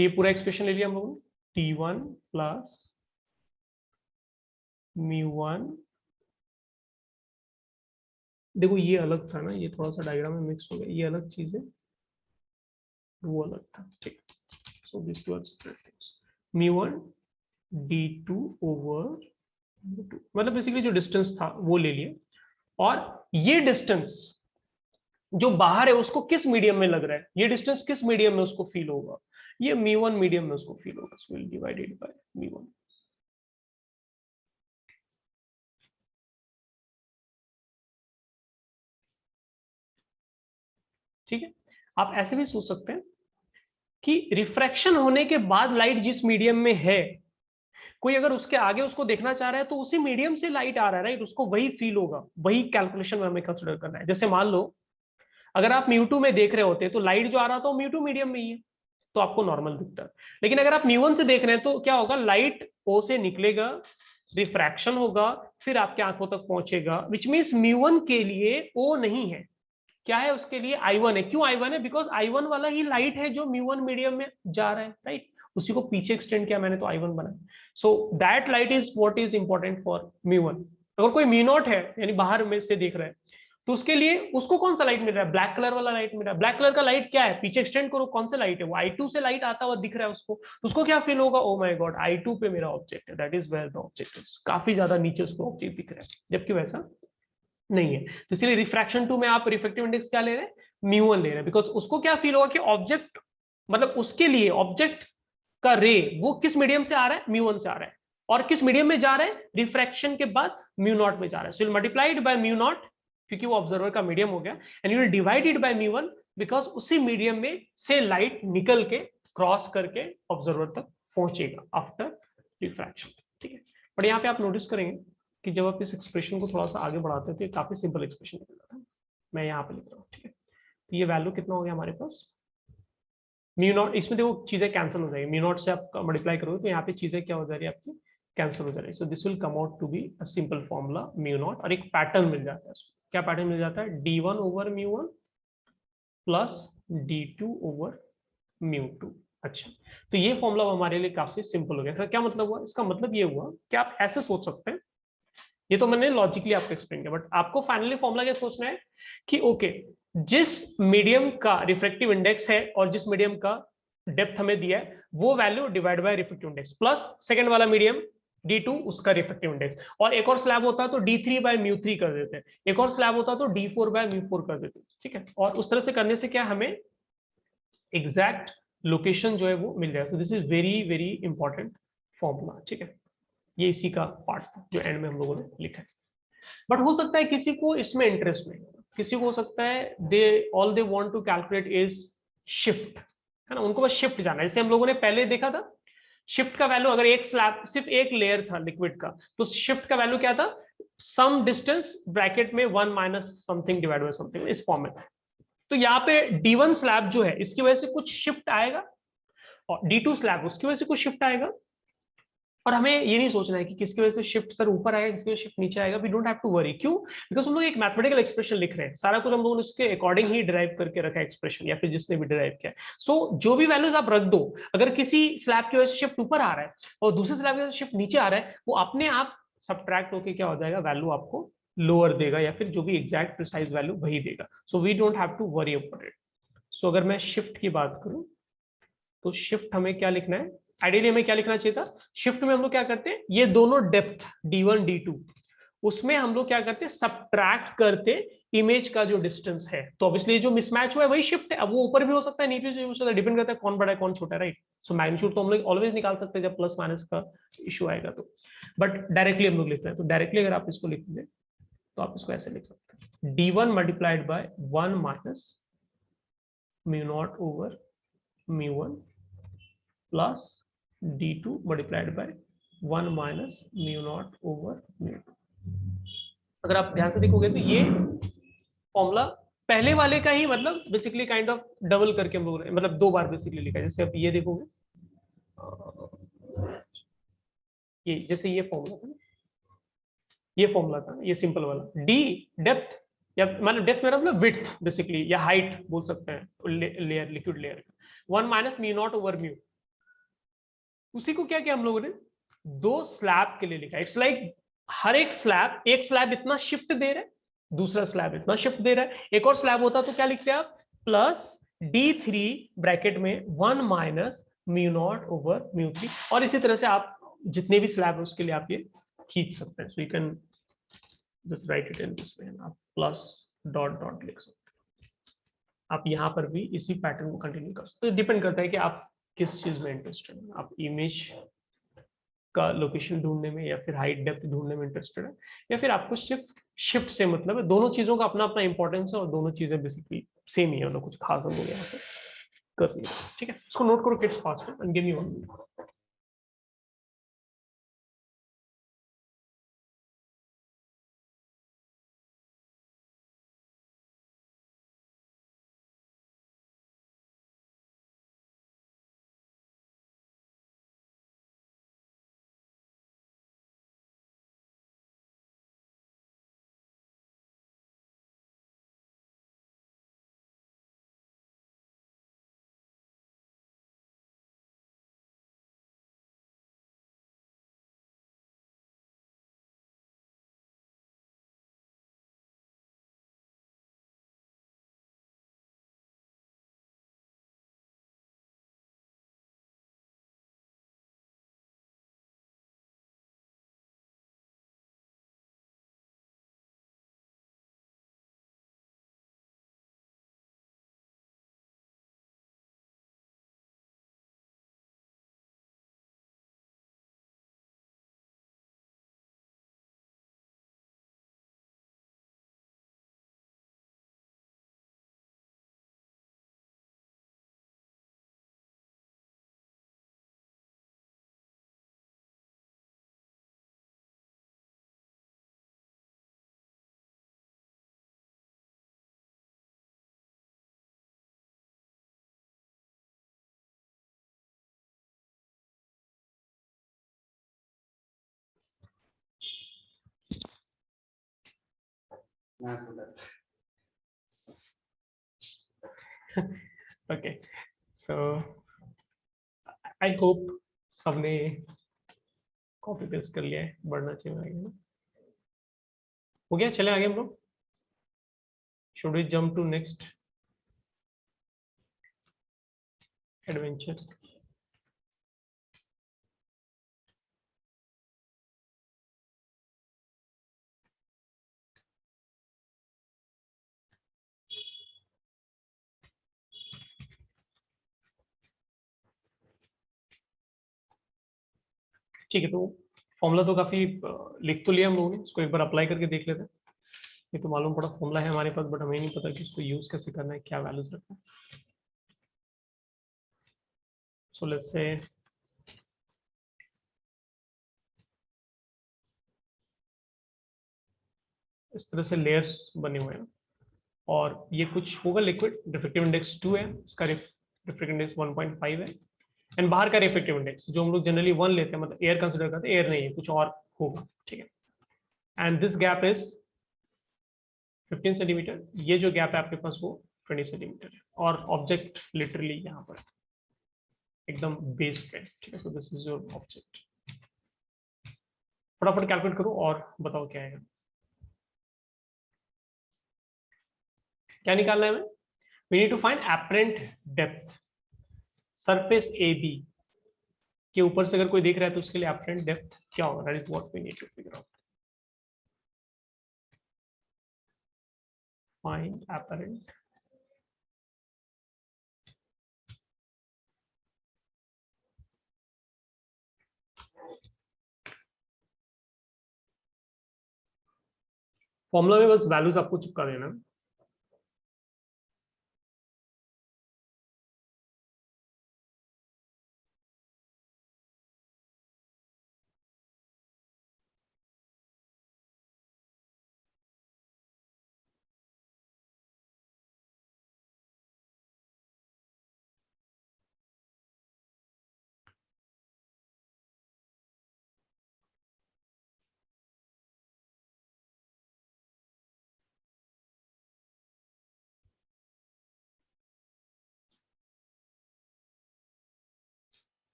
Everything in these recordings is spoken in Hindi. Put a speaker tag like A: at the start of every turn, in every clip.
A: तो ये पूरा एक्सप्रेशन ले लिया हम लोगों ने, T1 प्लस μ1। देखो ये अलग था ना, ये थोड़ा सा डायग्राम में मिक्स हो गया, ये अलग चीज है, वो अलग था, ठीक। So this was μ1 d2 over d2, मतलब बेसिकली जो डिस्टेंस था वो ले लिया। और ये डिस्टेंस जो बाहर है उसको किस मीडियम में लग रहा है, ये डिस्टेंस किस मीडियम में उसको फील होगा, ये μ1 मीडियम में उसको फील होगा, सो विल डिवाइडेड बाय μ1। ठीक है, आप ऐसे भी सोच सकते हैं कि रिफ्रैक्शन होने के बाद लाइट जिस मीडियम में है, कोई अगर उसके आगे उसको देखना चाह रहा है तो उसी मीडियम से लाइट आ रहा है, राइट, उसको वही फील होगा, वही कैलकुलेशन में हमें कंसिडर करना है। जैसे मान लो अगर आप μ2 में देख रहे होते तो लाइट जो आ रहा था वो μ2 मीडियम में ही है, तो आपको नॉर्मल दिखता है। लेकिन अगर आप μ1 से देख रहे हैं तो क्या होगा, लाइट O से निकलेगा, रिफ्रैक्शन होगा, फिर आपके आंखों तक पहुंचेगा, विच मीन्स μ1 के लिए O नहीं है, क्या है उसके लिए I1 है। क्यों I1 है, बिकॉज I1 वाला ही लाइट है जो μ1 मीडियम में जा रहा है, राइट, उसी को पीछे एक्सटेंड किया मैंने तो I1 बना। So that light is what is important for μ1। अगर कोई μ0 है यानी बाहर में से देख रहा है तो उसके लिए उसको कौन सा लाइट मिल रहा है, ब्लैक कलर वाला लाइट मिल रहा है। ब्लैक कलर का लाइट क्या है, पीछे एक्सटेंड करो, कौन सा लाइट है वो, I2 से लाइट आता हुआ दिख रहा है उसको, तो उसको क्या फील होगा, ओ माय गॉड I2 पे मेरा ऑब्जेक्ट है, that is where the object is, काफी ज्यादा नीचे उसको ऑब्जेक्ट दिख रहा है, जबकि वैसा नहीं है। तो इसलिए रिफ्रैक्शन 2 में आप रिफ्रैक्टिव इंडेक्स क्या ले रहे हैं, μ1 ले रहे हैं, बिकॉज उसको क्या फील होगा कि ऑब्जेक्ट, मतलब उसके लिए ऑब्जेक्ट का रे वो किस मीडियम से आ रहा है, μ1 से आ रहा है, और किस मीडियम में जा रहा है, रिफ्रैक्शन के बाद μ0 में जा रहा है। सो मल्टीप्लाइड बाय μ0 क्योंकि वो ऑब्जर्वर का मीडियम हो गया, and you will divided by μ1 because उसी मीडियम में से लाइट निकल के क्रॉस करके ऑब्जर्वर तक पहुंचेगा आफ्टर रिफ्रैक्शन। ठीक है, पर यहाँ पे आप नोटिस करेंगे कि जब आप इस एक्सप्रेशन को थोड़ा सा आगे बढ़ाते हैं तो ये काफी सिंपल एक्सप्रेशन निकल जाता है। मैं यहाँ पे लिख रहा हूँ, ठीक है, तो ये वैल्यू कितना हो गया हमारे पास, μ0, इसमें देखो चीजें कैंसिल हो जाएगी, μ0 से आप मल्टीप्लाई करोगे तो यहाँ पे चीजें क्या हो जा रही है आपकी, कैंसिल हो जा रही है। So this will come out to be a simple formula μ0, और एक पैटर्न मिल जाता है, क्या पैटर्न मिल जाता है, d1 over μ1 plus d2 over μ2। अच्छा, तो ये फॉर्मूला हमारे लिए काफी सिंपल हो गया। इसका क्या मतलब हुआ, इसका मतलब ये हुआ कि आप ऐसे सोच सकते हैं, ये तो मैंने लॉजिकली आपको एक्सप्लेन किया, बट आपको फाइनली फॉर्मूला क्या सोचना है कि ओके, जिस मीडियम का रिफ्रैक्टिव इंडेक्स है और जिस मीडियम का डेप्थ हमें दिया है वो value divide by refractive index plus second वाला मीडियम d2 उसका रिफ्रैक्टिव इंडेक्स, और एक और स्लैब होता है तो d3 बाय μ3 कर देते हैं, एक और स्लैब होता है तो d4 बाय μ4 कर देते हैं। ठीक है, और उस तरह से करने से क्या हमें एग्जैक्ट लोकेशन जो है वो मिल जाएगा। तो this is very very important formula. ठीक है, ये इसी का पार्ट था जो एंड में हम लोगों ने लिखा है। बट हो सकता है किसी को इसमें इंटरेस्ट नहीं, किसी को हो सकता है they all they want to calculate is shift, है ना, उनको बस शिफ्ट जाना है। जैसे हम लोगों ने पहले देखा था शिफ्ट का वैल्यू, अगर एक स्लैब सिर्फ एक लेयर था लिक्विड का तो शिफ्ट का वैल्यू क्या था, सम डिस्टेंस ब्रैकेट में 1 minus something divide by something, इस फॉर्म में था। तो यहाँ पे d1 स्लैब जो है इसकी वजह से कुछ शिफ्ट आएगा, और d2 स्लैब उसकी वजह से कुछ शिफ्ट आएगा, और हमें ये नहीं सोचना है कि किसकी वजह से शिफ्ट सर ऊपर आएगा, किसकी वजह से शिफ्ट नीचे आएगा। We don't have to worry, क्यों, बिकॉज हम लोग एक मैथमेटिकल एक्सप्रेशन लिख रहे हैं, सारा कुछ हम लोगों ने उसके अकॉर्डिंग ही डिराइव करके रखा है एक्सप्रेशन, या फिर जिसने भी डिराइव किया। सो जो भी वैल्यूज आप रख दो, अगर किसी स्लैब की वजह से शिफ्ट ऊपर आ रहा है और दूसरे स्लैब की वजह से शिफ्ट नीचे आ रहा है, वो अपने आप सब्ट्रैक्ट होकर क्या हो जाएगा, वैल्यू आपको लोअर देगा, या फिर जो भी एग्जैक्ट प्रिसाइज वैल्यू वही देगा। So we don't have to worry about it. So अगर मैं शिफ्ट की बात करूं तो शिफ्ट हमें क्या लिखना है, आइडियली हमें क्या लिखना चाहिए था, शिफ्ट में हम लोग क्या करते हैं, ये दोनों डेप्थ d1 d2 उसमें हम लोग क्या करते हैं, सब्ट्रैक्ट करते इमेज का जो डिस्टेंस है, तो ऑब्वियसली जो मिसमैच हुआ है वही शिफ्ट है। अब वो ऊपर भी हो सकता है नीचे भी हो सकता है, डिपेंड करता है कौन बड़ा है कौन छोटा है, राइट। सो मैग्नीट्यूड तो हम लोग ऑलवेज निकाल सकते हैं जब प्लस माइनस का इशू आएगा तो, बट डायरेक्टली हम लोग लिखते हैं, तो डायरेक्टली अगर आप इसको लिखेंगे तो आप इसको ऐसे लिख सकते हैं, d1 multiplied by 1 minus μ0 over μ1 plus d2 multiplied by 1 minus μ0 over μ2। अगर आप ध्यान से देखोगे तो ये फॉर्मूला पहले वाले का ही मतलब बेसिकली काइंड ऑफ डबल करके हम लोग मतलब 2 बार बेसिकली लिखा है। जैसे आप ये देखोगे, ये जैसे ये फॉर्मूला था, ये फॉर्मूला था, ये सिंपल वाला डी डेप्थ, या मतलब डेप्थ मेरा मतलब विड्थ बेसिकली, या हाइट बोल सकते हैं लेयर लिक्विड लेयर का, 1 माइनस μ0 ओवर μ, उसी को क्या किया हम लोगों ने, दो स्लैब के लिए लिखा। इट्स लाइक हर एक स्लैब इतना शिफ्ट दे रहा है, दूसरा स्लैब इतना शिफ्ट दे रहा है। एक और स्लैब होता तो क्या लिखते हैं आप, प्लस d3 ब्रैकेट में 1 minus mu naught over mu 3, और इसी तरह से आप जितने भी स्लैब है उसके लिए आप ये खींच सकते हैं। So you can just right it in this way, आप प्लस डॉट डॉट लिख सकते हैं। आप यहाँ पर भी इसी पैटर्न को कंटिन्यू कर सकते हैं। डिपेंड करता है कि आप किस चीज में इंटरेस्टेड हैं। आप इमेज का लोकेशन ढूंढने में, या फिर हाइट डेप्थ ढूंढने में इंटरेस्टेड है, या फिर आपको शिफ्ट शिफ्ट से मतलब है। दोनों चीजों का अपना अपना इंपॉर्टेंस है, और दोनों चीजें बेसिकली सेम ही है, कुछ खास हम लोग यहाँ पे कर नहीं रहे। ठीक है, इसको नोट करो kids fast and give me one. Okay, so I hope सबने कॉपी पेस्ट कर लिया है, बढ़ना चाहिए आगे ना। हो गया, चले आगे हम लोग। Should we jump to next adventure? ठीक है, तो फॉर्मूला तो काफी लिख तो लिया हम लोगों ने, इसको एक बार अप्लाई करके देख लेते हैं। ये तो मालूम पड़ा फॉर्मूला है हमारे पास, बट हमें नहीं पता कि इसको यूज कैसे करना है, क्या वैल्यूज रखना है। सो लेट्स से इस तरह से लेयर्स बने हुए हैं, और ये कुछ होगा लिक्विड, रिफ्रेक्टिव इंडेक्स 2 है, इसका रिफ्रेक्टिव इंडेक्स 1.5 है, एंड बाहर का रिफ्रेक्टिव इंडेक्स जो हम लोग जनरली 1 लेते हैं, मतलब एयर कंसिडर करते हैं, एयर नहीं है, कुछ और होगा। ठीक है, and this gap is 15 centimetre. ये जो गैप है आपके पास वो 20 सेंटीमीटर है, और ऑब्जेक्ट लिटरली यहाँ पर एकदम बेस पे। ठीक है, so this is your object. फटाफट कैलकुलेट करो और बताओ क्या आएगा। क्या निकालना है हमें? We need to find apparent depth surface A B के ऊपर से अगर कोई देख रहा है तो उसके लिए एपरेंट डेप्थ क्या होगा, that is what we need to figure out. Find apparent formula में बस वैल्यूज आपको चिपका देना।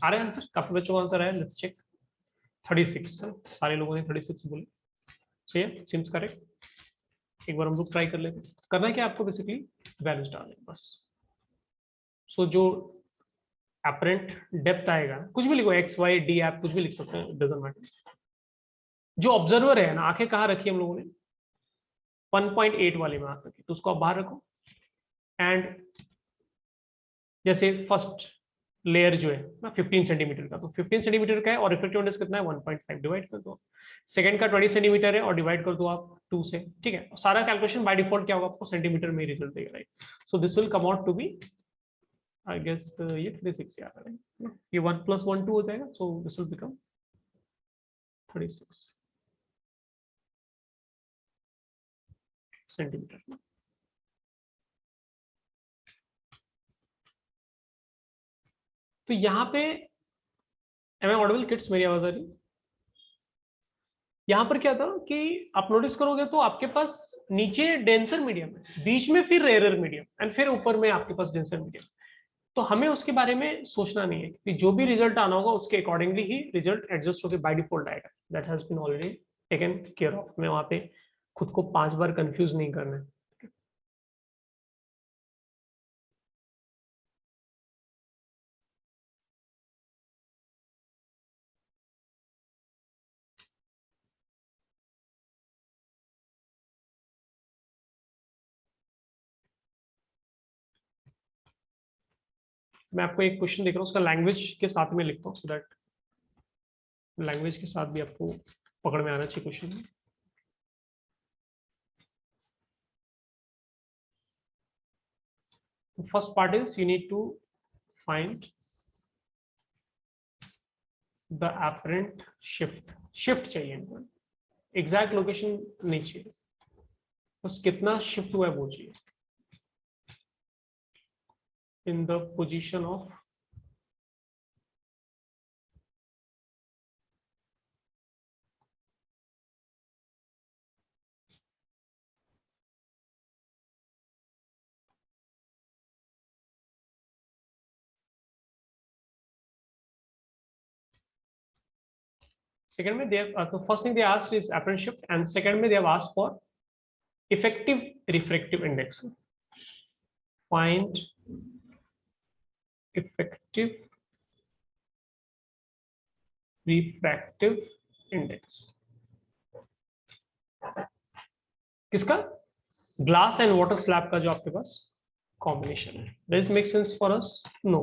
A: आ रहा है आंसर? काफी बच्चों का आंसर आया, लेट्स चेक। 36, सारे लोगों ने 36 बोले। चाहिए, सिम्स करेक्ट। एक बार हम लोग ट्राई कर लेते हैं। करना क्या आपको, बेसिकली वैल्यूज डालने बस। सो जो अपरेंट डेप्थ आएगा, कुछ भी लिखो, एक्स वाई डी, आप कुछ भी लिख सकते हैं, डजंट मैटर। जो ऑब्जर्वर है ना, आंखें कहाँ रखी हम लोगों ने? 1.8 वाले में आंख रखी, तो उसको आप बाहर रखो। एंड जैसे फर्स्ट लेयर जो है ना 15 सेंटीमीटर का, तो 15 सेंटीमीटर का है और रिफ्लेक्टिव इंडेक्स कितना है? 1.5, डिवाइड कर दो। सेकंड का 20 सेंटीमीटर है और डिवाइड कर दो आप 2 से, ठीक है। सारा कैलकुलेशन बाय डिफॉल्ट क्या होगा, आपको सेंटीमीटर में रिजल्ट देगा, right. So this will come out to be, I guess ये 36 आ रहा है, ये 1 + 1 2 हो जाएगा, सो दिस विल बिकम 36 सेंटीमीटर। तो यहाँ पे एम आई ऑडिबल किड्स, मेरी आवाज आ रही? यहाँ पर क्या था कि आप नोटिस करोगे तो आपके पास नीचे डेंसर मीडियम है, बीच में फिर रेयरर मीडियम, एंड फिर ऊपर में आपके पास डेंसर मीडियम। तो हमें उसके बारे में सोचना नहीं है कि जो भी रिजल्ट आना होगा उसके अकॉर्डिंगली ही रिजल्ट एडजस्ट होकर बाय डिफॉल्ट आएगा। That has been already taken care of. मैं वहां पे खुद को 5 बार कंफ्यूज नहीं करना है। मैं आपको एक क्वेश्चन देख रहा हूँ, उसका लैंग्वेज के साथ में लिखता हूँ, सो दैट लैंग्वेज के साथ भी आपको पकड़ में आना चाहिए question. First part is you need to find the apparent shift. Shift चाहिए इनको, एग्जैक्ट लोकेशन नहीं चाहिए, बस कितना शिफ्ट हुआ है वो चाहिए। In the position of second में they have, so first thing they asked is apparent shift, and second में they have asked for effective refractive index. Find effective refractive index. किसका? ग्लास एंड वाटर स्लैब का जो आपके पास कॉम्बिनेशन है। Does it make sense for us? No.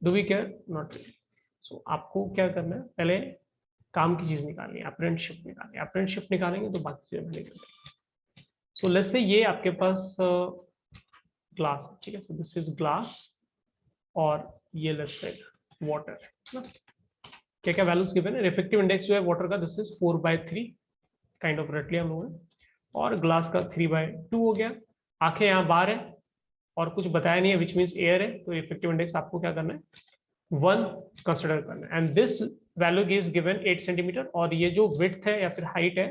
A: Do we care? Not really. So आपको क्या करना है, पहले काम की चीज निकालनी है, अपरेंट शिफ्ट निकालनी है। अपरेंट शिफ्ट निकालेंगे तो बाकी चीजें निकलेंगे। सो लेट्स से ये आपके पास ग्लास, ठीक है, सो दिस इज ग्लास, और ये लेट्स से वाटर। क्या क्या वैल्यूज गिवन है? रिफ्लेक्टिव इंडेक्स जो है वाटर का, दिस इज 4/3, काइंड ऑफ रट लिया हम लोगों ने, और ग्लास का 3/2 हो गया। आंखें यहाँ बाहर है और कुछ बताया नहीं है, विच मीन्स एयर है, तो इफेक्टिव इंडेक्स आपको क्या करना है? 1 कंसिडर करना है। And this value is given 8 centimetre, और ये जो विड्थ है या फिर हाइट है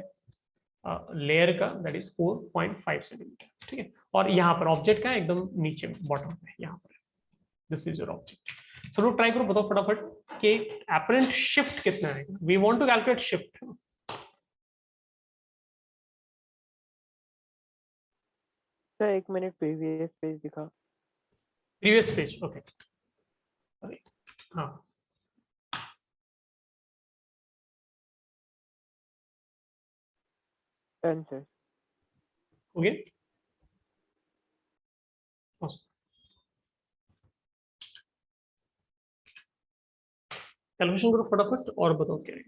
A: लेयर का, दैट इज 4.5 सेंटीमीटर, ठीक है। और यहाँ पर ऑब्जेक्ट का एकदम नीचे बॉटम पे यहाँ पर, दिस इज योर ऑब्जेक्ट। चलो ट्राई करो, बताओ फटाफट कि एपरेंट शिफ्ट कितना है। We want to calculate shift.
B: Sir 1 minute, previous page दिखा।
A: Previous page, okay. हाँ,
B: 10 सर।
A: ओके। कैलकुलेशन करो फटाफट और बताओ क्या है।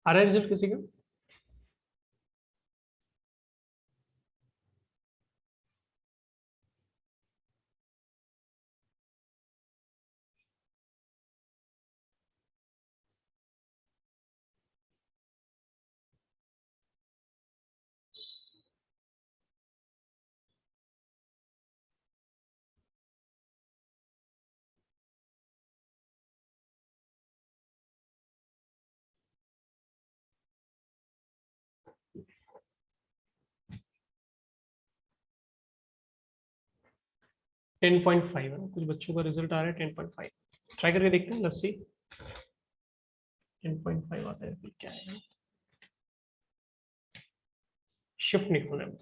A: आ रहा है रिजल्ट किसी का? टेन पॉइंट फाइव है, कुछ बच्चों का रिजल्ट आ रहा है 10.5। ट्राई करके देखते हैं, लेट्स सी 10.5 आता है फिर क्या है। शिफ्ट निकालना है।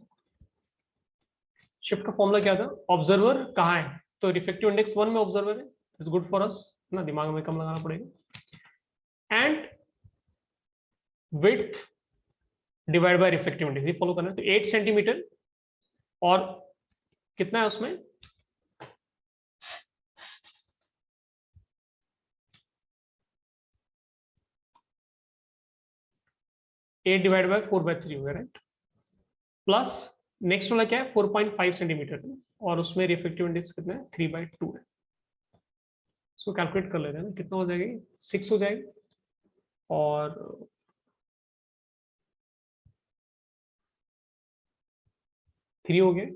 A: शिफ्ट का फॉर्मूला क्या था? ऑब्जर्वर कहाँ है, तो रिफ्लेक्टिव इंडेक्स 1 में ऑब्जर्वर है, इट्स गुड फॉर अस ना, दिमाग में कम लगाना पड़ेगा। And width divide by reflective index, ये फॉलो करना है। तो 8 सेंटीमीटर और कितना है उसमें, 8 डिवाइड बाय 4/3 हो गया, राइट। प्लस नेक्स्ट वाला क्या है, 4.5 सेंटीमीटर, और उसमें रिफ्लेक्टिव इंडेक्स कितना है, 3/2 है। इसको कैलकुलेट कर लेते हैं ना, कितना हो जाएगा, 6 हो जाएगा। और 3 हो गया,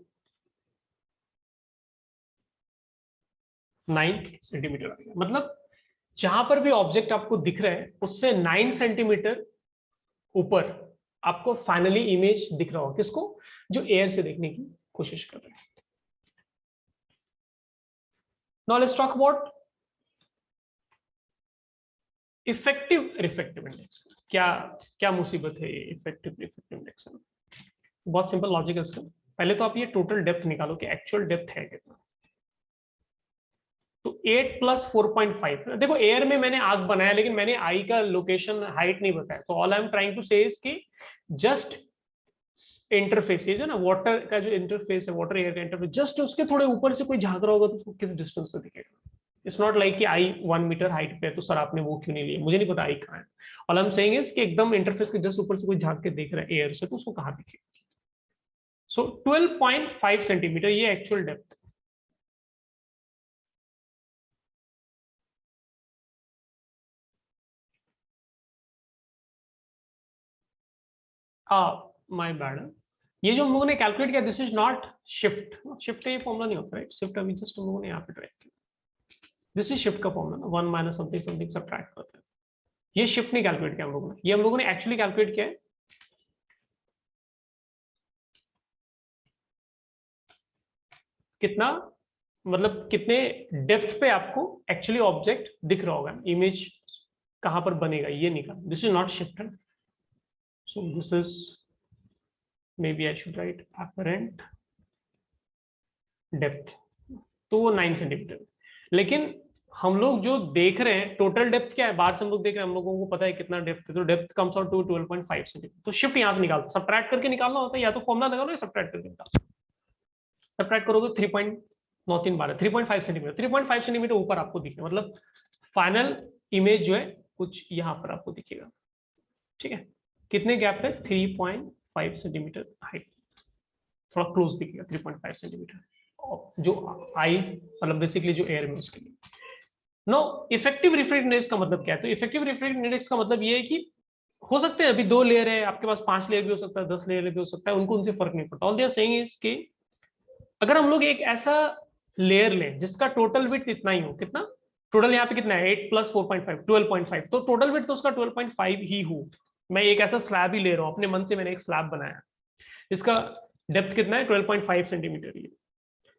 A: 9 सेंटीमीटर आ गया। मतलब जहां पर भी ऑब्जेक्ट आपको दिख रहा है उससे 9 सेंटीमीटर ऊपर आपको फाइनली इमेज दिख रहा होगा। किसको? जो एयर से देखने की कोशिश कर रहे हैं। Now let's talk about effective reflective index. क्या क्या मुसीबत है ये इफेक्टिव रिफ्लेक्टिव इंडेक्स में? बहुत सिंपल लॉजिक है इसका। पहले तो आप ये टोटल डेप्थ निकालो कि एक्चुअल डेप्थ है कितना। तो 8 प्लस 4.5, देखो एयर में मैंने आग बनाया लेकिन मैंने आई का लोकेशन हाइट नहीं बताया। तो all I am trying to say is कि जस्ट इंटरफेस, ये जो ना वाटर का जो इंटरफेस है, वाटर एयर का इंटरफेस, जस्ट उसके थोड़े ऊपर से कोई झांक रहा होगा तो उसको किस डिस्टेंस पे दिखेगा। इट्स नॉट लाइक कि आई 1 मीटर हाइट पे है तो सर आपने वो क्यों नहीं लिया, मुझे नहीं पता आई कहाँ है। All I am saying is कि एकदम इंटरफेस के जस्ट ऊपर से कोई झांक के देख रहा है एयर से तो उसको कहाँ दिखेगा। सो 12.5 सेंटीमीटर ये एक्चुअल डेप्थ। माय बैड, ये जो हम लोगों ने कैलकुलेट किया this is not shift. Shift का ये फॉर्मूला नहीं होता, राइट। शिफ्ट अभी जस्ट हम लोगों ने यहाँ पे ट्राई किया। दिस इज शिफ्ट का formula, 1 minus something something subtract करते हैं। ये शिफ्ट नहीं कैलकुलेट किया हम लोगों ने, ये हम लोगों ने एक्चुअली कैलकुलेट किया है कितना, मतलब कितने डेप्थ पे आपको एक्चुअली ऑब्जेक्ट दिख रहा होगा, इमेज कहां पर बनेगा ये निकाल। This is not shift. So this is, maybe I should write apparent depth, तो वो 9 सेंटीमीटर। लेकिन हम लोग जो देख रहे हैं टोटल डेप्थ क्या है, बाहर से हम लोग देख रहे हैं, हम लोगों को पता है कितना डेप्थ है, तो depth comes out to 12.5 centimetre. तो शिफ्ट यहाँ से निकालते, सब्ट्रैक्ट करके निकालना होता है, या तो फॉर्मुला लगा लो या सब्ट्रैक्ट करके निकालो। सब्ट्रैक्ट करोगे 3.93 3.5 सेंटीमीटर, 3.5 सेंटीमीटर ऊपर आपको दिखेगा, मतलब फाइनल इमेज जो है कुछ यहाँ पर आपको दिखेगा। ठीक है, कितने गैप पे, 3.5 सेंटीमीटर हाइट, थोड़ा क्लोज दिखेगा 3.5 सेंटीमीटर जो आई, मतलब बेसिकली जो एयर में उसके लिए। नो इफेक्टिव रिफ्लेक्टिव इंडेक्स का मतलब क्या है? तो इफेक्टिव रिफ्लेक्टिव इंडेक्स का मतलब ये है कि हो सकते हैं अभी 2 लेयर है आपके पास, 5 लेयर भी हो सकता है, 10 लेयर भी हो सकता है, उनको उनसे फर्क नहीं पड़ता। All they are saying is कि अगर हम लोग एक ऐसा लेयर लें जिसका टोटल विड्थ इतना ही हो, कितना टोटल यहाँ पे कितना है, 8 प्लस 4.5 12.5, तो टोटल विड्थ तो उसका 12.5 ही हो। मैं एक ऐसा स्लैब ही ले रहा हूँ, अपने मन से मैंने एक स्लैब बनाया, इसका डेप्थ कितना है, 12.5 सेंटीमीटर ही।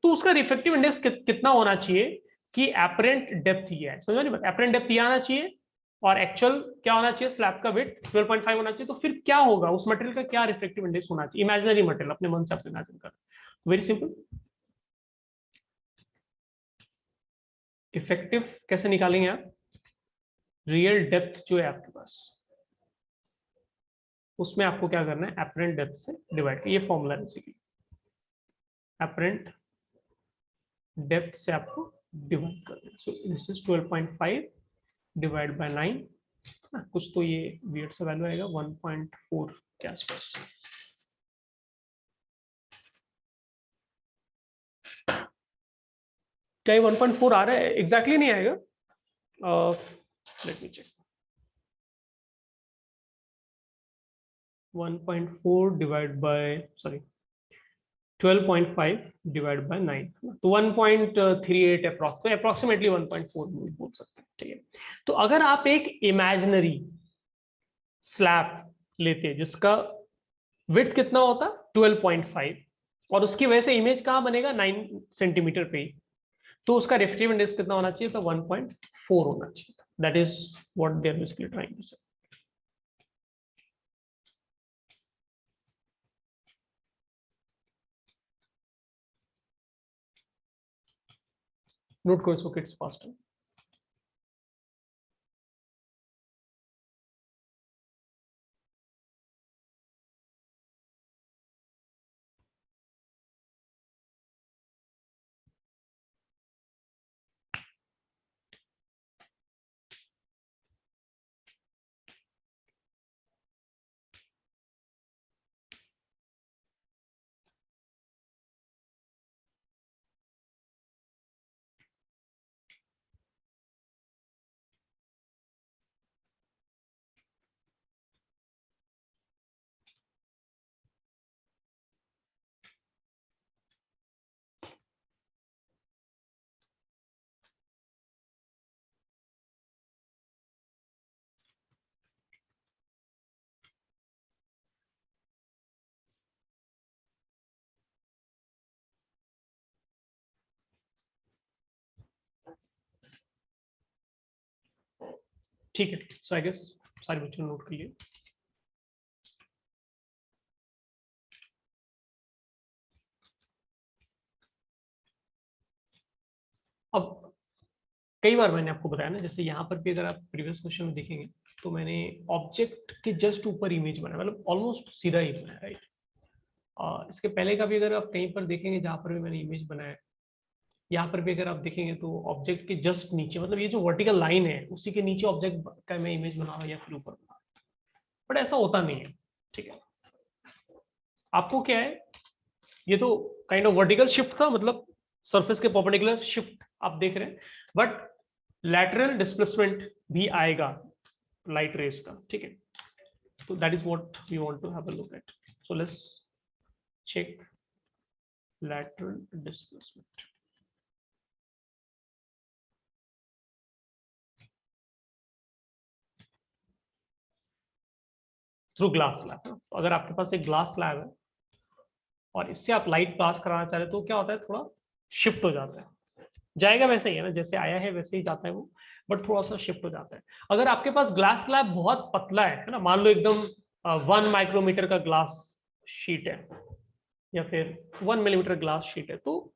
A: तो उसका रिफ्लेक्टिव इंडेक्स कितना होना चाहिए कि एपरेंट डेप्थ ही है, समझ नहीं, एपरेंट डेप्थ ही आना चाहिए और एक्चुअल क्या होना चाहिए, स्लैब का विड्थ 12.5 होना चाहिए। तो फिर क्या होगा, उस मटेरियल का क्या रिफ्लेक्टिव इंडेक्स होना चाहिए, इमेजिनरी मटेरियल, अपने मन से आप इमेजिन कर। वेरी सिंपल, इफेक्टिव कैसे निकालेंगे आप, रियल डेप्थ जो है आपके पास उसमें आपको क्या करना है, एपरेंट डेप्थ से डिवाइड, ये फॉर्मूला बेसिकली एपरेंट डेप्थ से आपको डिवाइड करना है। So this is 12.5 divide by 9, कुछ तो ये वियर्ड सा वैल्यू आएगा 1.4 के आसपास। क्या ये 1.4 आ रहा है? एग्जैक्टली नहीं आएगा, let me check. 1.4 divide by 12.5 divide by 9, तो 1.38 अप्रॉक्स, तो अप्रॉक्सीमेटली 1.4 बोल सकते हैं, ठीक है। तो अगर आप एक इमेजिनरी स्लैब लेते हैं जिसका विड्थ कितना होता 12.5 और उसकी वजह से इमेज कहाँ बनेगा 9 सेंटीमीटर पे ही, तो उसका रिफ्रेक्टिव इंडेक्स कितना होना चाहिए था 1.4 होना चाहिए था। That is what they are basically trying to say. Note करो इसको किड्स फास्ट। ठीक है, सो आई गेस सारे बच्चों ने नोट कर लिया। अब कई बार मैंने आपको बताया ना, जैसे यहाँ पर भी अगर आप प्रीवियस क्वेश्चन में देखेंगे तो मैंने ऑब्जेक्ट के जस्ट ऊपर इमेज बनाया, मतलब ऑलमोस्ट सीधा ही बनाया, राइट। इसके पहले का भी अगर आप कहीं पर देखेंगे जहाँ पर भी मैंने इमेज बनाया, यहाँ पर भी अगर आप देखेंगे तो ऑब्जेक्ट के जस्ट नीचे, मतलब ये जो वर्टिकल लाइन है उसी के नीचे ऑब्जेक्ट का मैं इमेज बना रहा या फिर ऊपर बना, बट ऐसा होता नहीं है, ठीक है। आपको क्या है, ये तो काइंड ऑफ वर्टिकल शिफ्ट था, मतलब सरफेस के परपेंडिकुलर शिफ्ट आप देख रहे हैं, बट लैटरल डिस्प्लेसमेंट भी आएगा लाइट रेज का, ठीक है। तो that is what we want to have a look at. So let's check lateral displacement through glass slab. तो अगर आपके पास एक ग्लास स्लैब है और इससे आप लाइट पास कराना चाह रहे हो तो क्या होता है, थोड़ा शिफ्ट हो जाता है, जाएगा वैसे ही है ना, जैसे आया है वैसे ही जाता है वो, बट थोड़ा सा शिफ्ट हो जाता है। अगर आपके पास ग्लास स्लैब बहुत पतला है ना, मान लो एकदम 1 माइक्रोमीटर का ग्लास शीट है या फिर 1 मिलीमीटर ग्लास शीट है, तो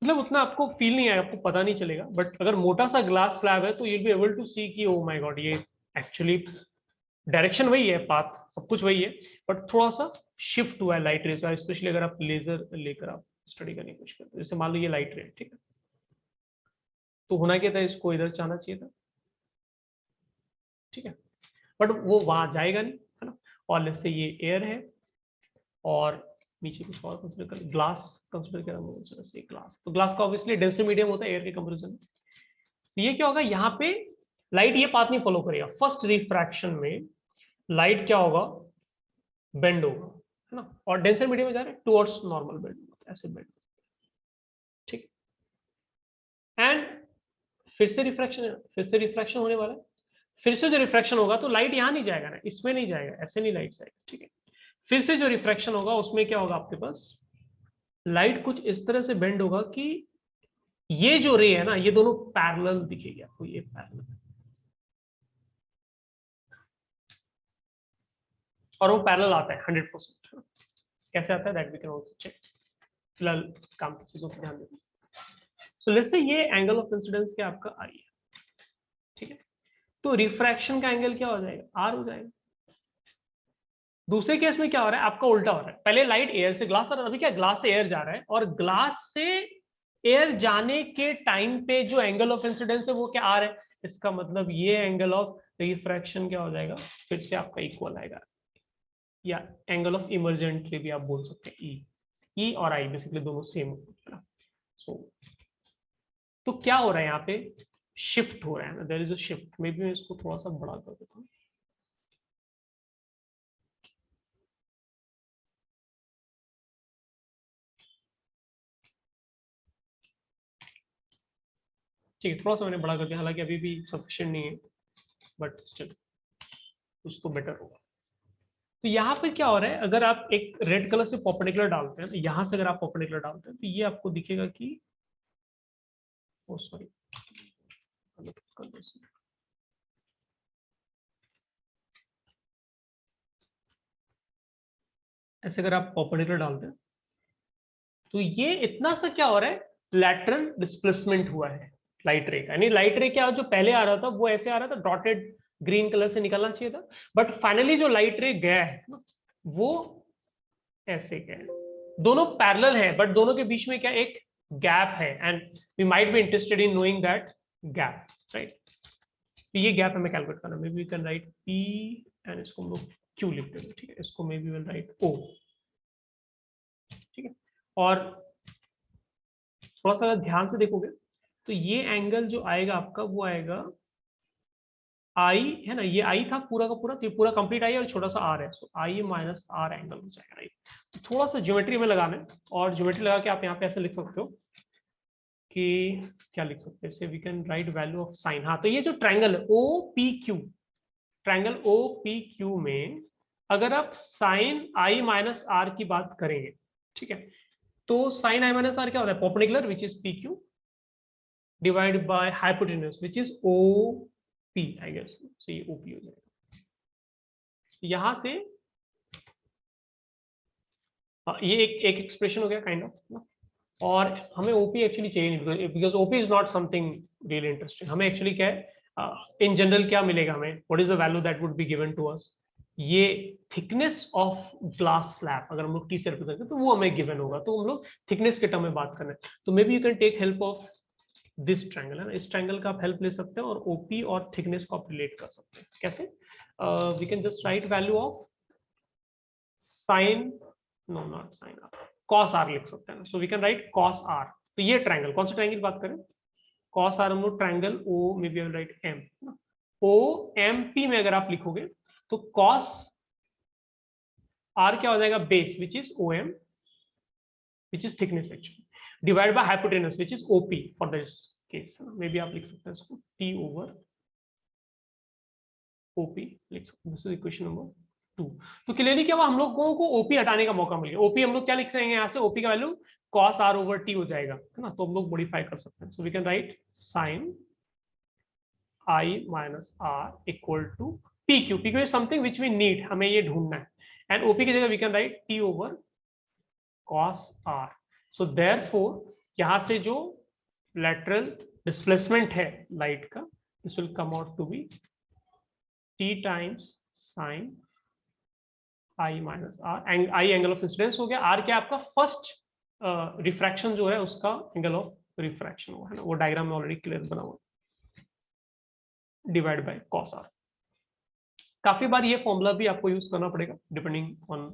A: मतलब उतना आपको फील नहीं आएगा, आपको पता नहीं चलेगा। बट अगर मोटा सा ग्लास स्लैब है तो यूल बी एबल टू सी कि ओ माय गॉड, ये एक्चुअली डायरेक्शन वही है, पाथ सब कुछ वही है, बट थोड़ा सा शिफ्ट हुआ है लाइट रेज का, स्पेशली अगर आप लेजर लेकर आप स्टडी करने की कोशिश करते हो। जैसे मान लो ये लाइट रे, ठीक है, तो होना क्या था, इसको इधर जाना चाहिए था, ठीक है, बट वो वहां जाएगा नहीं, है ना। और लेट्स से ये एयर है और नीचे कुछ और कंसीडर कर, ग्लास कंसीडर करा, से ग्लास, तो ग्लास का ऑब्वियसली डेंसिटी मीडियम होता है एयर के कंपैरिजन में। तो ये क्या होगा, यहाँ पे लाइट ये पाथ नहीं फॉलो करेगा, फर्स्ट रिफ्रैक्शन में लाइट क्या होगा, बेंड होगा, है ना, और डेंसर मीडियम में जा रहा है टुवर्ड्स नॉर्मल बेंड, ऐसे बेंड, ठीक। एंड फिर से रिफ्रैक्शन है, फिर से रिफ्रैक्शन होने वाला है, फिर से जो रिफ्रैक्शन होगा तो लाइट यहाँ नहीं जाएगा ना, इसमें नहीं जाएगा, ऐसे नहीं लाइट जाएगा, ठीक है। फिर से जो रिफ्रैक्शन होगा उसमें क्या होगा, आपके पास लाइट कुछ इस तरह से बेंड होगा कि ये जो रे है ना, ये दोनों पैरेलल दिखेगी आपको, ये पैरेलल, और वो पैरेलल आता है 100%। कैसे आता है that we can also check, फिलहाल काम की चीजों पर ध्यान देते हैं। सो लेट्स से ये एंगल ऑफ इंसिडेंस क्या आपका आई है, ठीक है, तो रिफ्रैक्शन का एंगल क्या हो जाएगा, आर हो जाएगा। दूसरे केस में क्या हो रहा है, आपका उल्टा हो रहा है, पहले लाइट एयर से ग्लास आ रहा था, अभी क्या ग्लास से एयर जा रहा है, और ग्लास से एयर जाने के टाइम पे जो एंगल ऑफ इंसिडेंस है वो क्या आर है, इसका मतलब ये एंगल ऑफ रिफ्रैक्शन क्या हो जाएगा, फिर से आपका इक्वल आएगा, या एंगल ऑफ इमर्जेंटली भी आप बोल सकते हैं, ई और आई बेसिकली दोनों सेम है ना। सो तो क्या हो रहा है यहाँ पे, शिफ्ट हो रहा है ना, there is a shift. Maybe मैं इसको थोड़ा सा बड़ा कर देता हूँ। ठीक है, थोड़ा सा मैंने बड़ा कर दिया, हालांकि अभी भी सफिशिएंट नहीं है, बट स्टिल कुछ तो बेटर होगा। तो यहाँ पे क्या हो रहा है, अगर आप एक रेड कलर से परपेंडिकुलर डालते हैं, तो यहाँ से अगर आप परपेंडिकुलर डालते हैं तो ये आपको दिखेगा कि, ओ सॉरी, ऐसे अगर आप परपेंडिकुलर डालते हैं तो ये इतना सा क्या हो रहा है, लैटरल डिस्प्लेसमेंट हुआ है लाइट रे का। यानी लाइट रे क्या जो पहले आ रहा था वो ऐसे आ रहा था, डॉटेड ग्रीन कलर से निकलना चाहिए था, बट फाइनली जो लाइट रे गया है वो ऐसे गया है। दोनों पैरेलल है, बट दोनों के बीच में क्या एक गैप है, and we might be interested in knowing that gap, right. तो ये गैप हमें कैलकुलेट करना, maybe we can write P and इसको हम लोग क्यू लिखते हैं, ठीक है, इसको maybe will write O, ठीक है। और थोड़ा सा अगर ध्यान से देखोगे तो ये एंगल जो आएगा आपका वो आएगा आई, है ना, ये आई था पूरा का पूरा, तो ये पूरा कंप्लीट आई और छोटा सा आर है, सो आई माइनस आर एंगल हो जाएगा, राइट। तो थोड़ा सा ज्योमेट्री में लगाना है, और ज्योमेट्री लगा के आप यहाँ पे ऐसे लिख सकते हो कि क्या लिख सकते हैं, we can write value of sine. हाँ, तो ये जो ट्रायंगल है O P Q, triangle O P Q में अगर आप साइन आई माइनस आर की बात करेंगे, ठीक है, तो साइन आई माइनस आर क्या होता है, perpendicular which is P Q divide by hypotenuse which is O P, I guess, so ये ओपी हो जाएगा। यहां से ये एक एक्सप्रेशन हो गया काइंड ऑफ, और हमें ओपी एक्चुअली चाहिए नहीं, because OP is not something really interesting. हमें एक्चुअली क्या है, इन जनरल क्या मिलेगा हमें, what is the value that would be given to us, ये थिकनेस ऑफ ग्लास स्लैब अगर हम लोग टी से रिप्रेजेंट करें तो वो हमें गिवन होगा, तो हम लोग थिकनेस के टर्म में बात करना है। तो maybe you can take help of this triangle, है ना, इस ट्रायंगल का आप हेल्प ले सकते हैं और ओपी और थिकनेस को आप रिलेट कर सकते हैं। कैसे, we can just write value of sine, no not sine R, cos R लिख सकते हैं, so we can write cos R. तो ये ट्रायंगल, कौन सा ट्रायंगल की बात करें, कॉस आर, हम लोग triangle O, maybe I will write M, O M P में अगर आप लिखोगे तो कॉस आर क्या हो जाएगा, base which is O M which is thickness actually, divide by hypotenuse which is OP for this case, maybe आप लिख सकते हैं इसको टी ओवर ओपी लिख सकते हैं, दिस इज इक्वेशन नंबर 2। तो क्लियरली क्या हुआ, हम लोगों को ओपी हटाने का मौका मिल गया। ओपी हम लोग क्या लिख रहे हैं यहाँ से, ओपी का value cos R over T हो जाएगा, है ना, तो हम लोग मॉडिफाई कर सकते हैं, so we can write sine I minus R equal to P Q, P Q is something which we need, हमें ये ढूंढना है, एंड ओपी की जगह we can write T over cos R. So therefore यहां से जो लेटरल डिस्प्लेसमेंट है लाइट का, this will come out to be T times sine I minus R, I angle of incidence हो गया, आर क्या आपका फर्स्ट रिफ्रैक्शन जो है उसका एंगल ऑफ रिफ्रैक्शन हुआ है ना, वो डायग्राम में ऑलरेडी क्लियर बना हुआ, डिवाइड बाय कॉस आर। काफी बार ये फॉर्मूला भी आपको यूज करना पड़ेगा depending on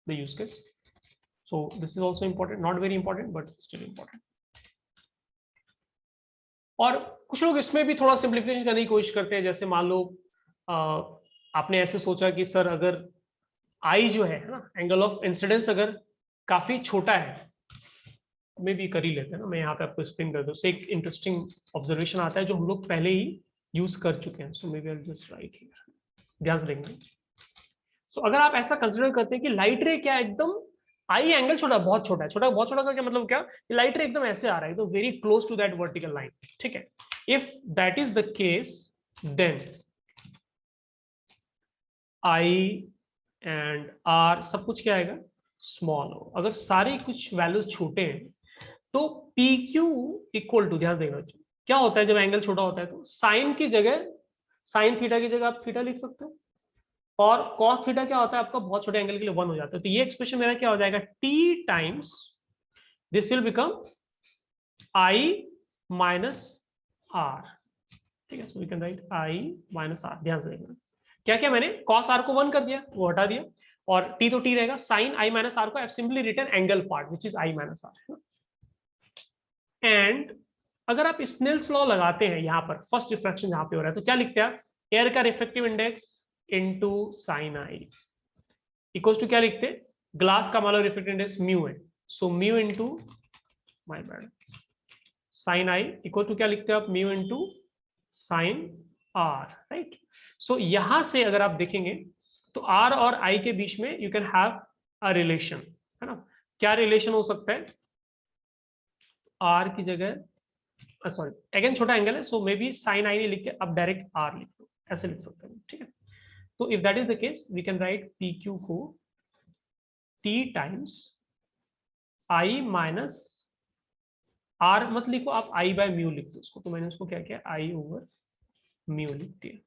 A: the use case, so this is also important, not very important but still important. और कुछ लोग इसमें भी थोड़ा सिंप्लीफिकेशन करने की कोशिश करते हैं, जैसे मान लो आपने ऐसे सोचा कि सर अगर आई जो है ना, एंगल ऑफ इंसिडेंस अगर काफी छोटा है, में भी कर ही लेते हैं ना, मैं यहाँ पे आपको एक्सप्लेन कर दूं, उससे एक इंटरेस्टिंग ऑब्जर्वेशन आता है जो हम लोग पहले ही यूज कर चुके हैं, so maybe I will just write here, ध्यान से देखना। सो अगर आप ऐसा कंसिडर करते हैं कि लाइट रे क्या एकदम आई एंगल छोटा, बहुत छोटा है, छोटा बहुत छोटा का क्या मतलब, क्या लाइट रे एकदम ऐसे आ रहा है तो very close to that vertical line, ठीक है, if that is the case then I and R सब कुछ क्या आएगा, स्मॉल हो। अगर सारे कुछ वैल्यूज छोटे हैं तो पी क्यू इक्वल टू, ध्यान देना क्या होता है जब एंगल छोटा होता है, तो साइन की जगह, साइन थीटा की जगह आप थीटा लिख सकते हो, और कॉस थीटा क्या होता है आपका, बहुत छोटे एंगल के लिए 1 हो जाता है, तो ये एक्सप्रेशन मेरा क्या हो जाएगा, T times this will become I minus R, ठीक है, so we can write I minus R. ध्यान से देखना क्या क्या मैंने कॉस आर को 1 कर दिया, वो हटा दिया, और टी तो टी रहेगा, साइन आई माइनस आर को I simply written angle part which is I minus R. And अगर आप स्नेल्स लॉ लगाते हैं यहाँ पर, फर्स्ट रिफ्रैक्शन जहां पे हो रहा है, तो क्या लिखते हैं आप, एयर का refractive index into sine I equals to क्या लिखते हैं, ग्लास का मान लो रिफ्रेक्टिव इंडेक्स म्यू है, so mu into, my bad, sine I equal to क्या लिखते हैं आप, mu into sine R, right. So यहां से अगर आप देखेंगे तो आर और आई के बीच में you can have a relation, है ना। क्या रिलेशन हो सकता है, आर की जगह, सॉरी अगेन छोटा एंगल है, सो मे बी साइन आई नहीं लिख के अब डायरेक्ट आर लिख दो, ऐसे लिख सकते हैं, ठीक है। तो if that is the case we can write P Q को T times I minus R, मत लिखो आप, आई बाय म्यू लिख दो उसको, तो मैंने उसको क्या किया, आई ओवर म्यू लिख दिया,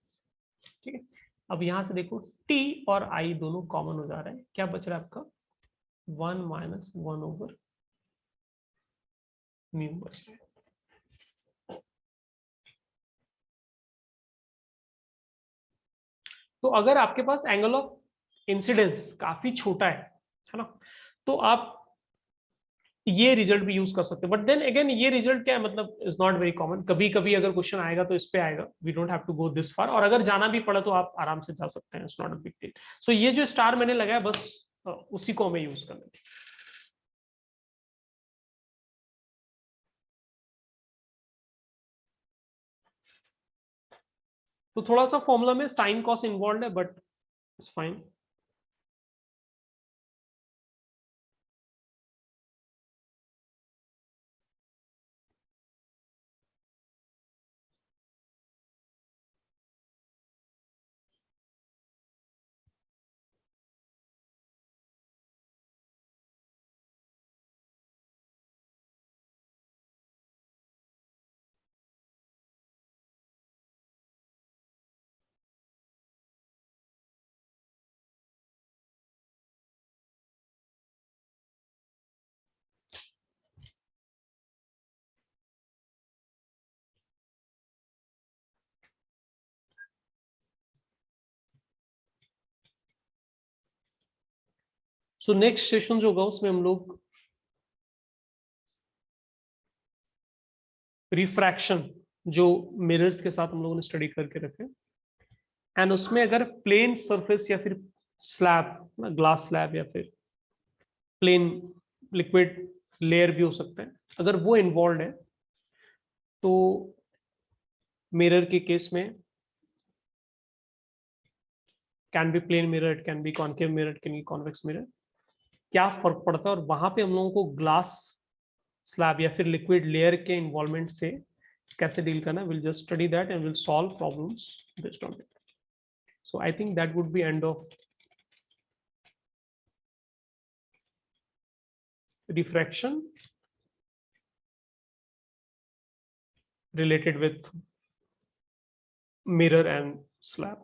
A: ठीक है। अब यहां से देखो टी और आई दोनों कॉमन हो जा रहा है, क्या बच रहा है आपका, 1 माइनस 1 ओवर म्यू बच रहा है। तो अगर आपके पास एंगल ऑफ इंसिडेंस काफी छोटा है ना, तो आप ये रिजल्ट भी यूज कर सकते हैं। बट देन अगेन ये रिजल्ट क्या है, मतलब इज नॉट वेरी कॉमन, कभी कभी अगर क्वेश्चन आएगा तो इस पे आएगा, we don't have to go this far, और अगर जाना भी पड़ा तो आप आराम से जा सकते हैं, it's not a big deal. So ये जो स्टार मैंने लगाया बस उसी को हमें यूज करना है। तो थोड़ा सा फॉर्मूला में साइन कॉस इन्वॉल्व है, but it's fine. So next session जो होगा उसमें हम लोग रिफ्रैक्शन जो मिरर्स के साथ हम लोगों ने स्टडी करके रखे, एंड उसमें अगर प्लेन सरफेस या फिर स्लैब, ग्लास स्लैब या फिर प्लेन लिक्विड लेयर भी हो सकता है, अगर वो इन्वॉल्व है तो मिरर के केस में can be plane mirror, it can be concave mirror, it can be convex mirror, क्या फर्क पड़ता है, और वहां पे हम लोगों को ग्लास स्लैब या फिर लिक्विड लेयर के इन्वॉल्वमेंट से कैसे डील करना, will just study that and will solve problems based on it. So I think that would B end of diffraction related with mirror and slab.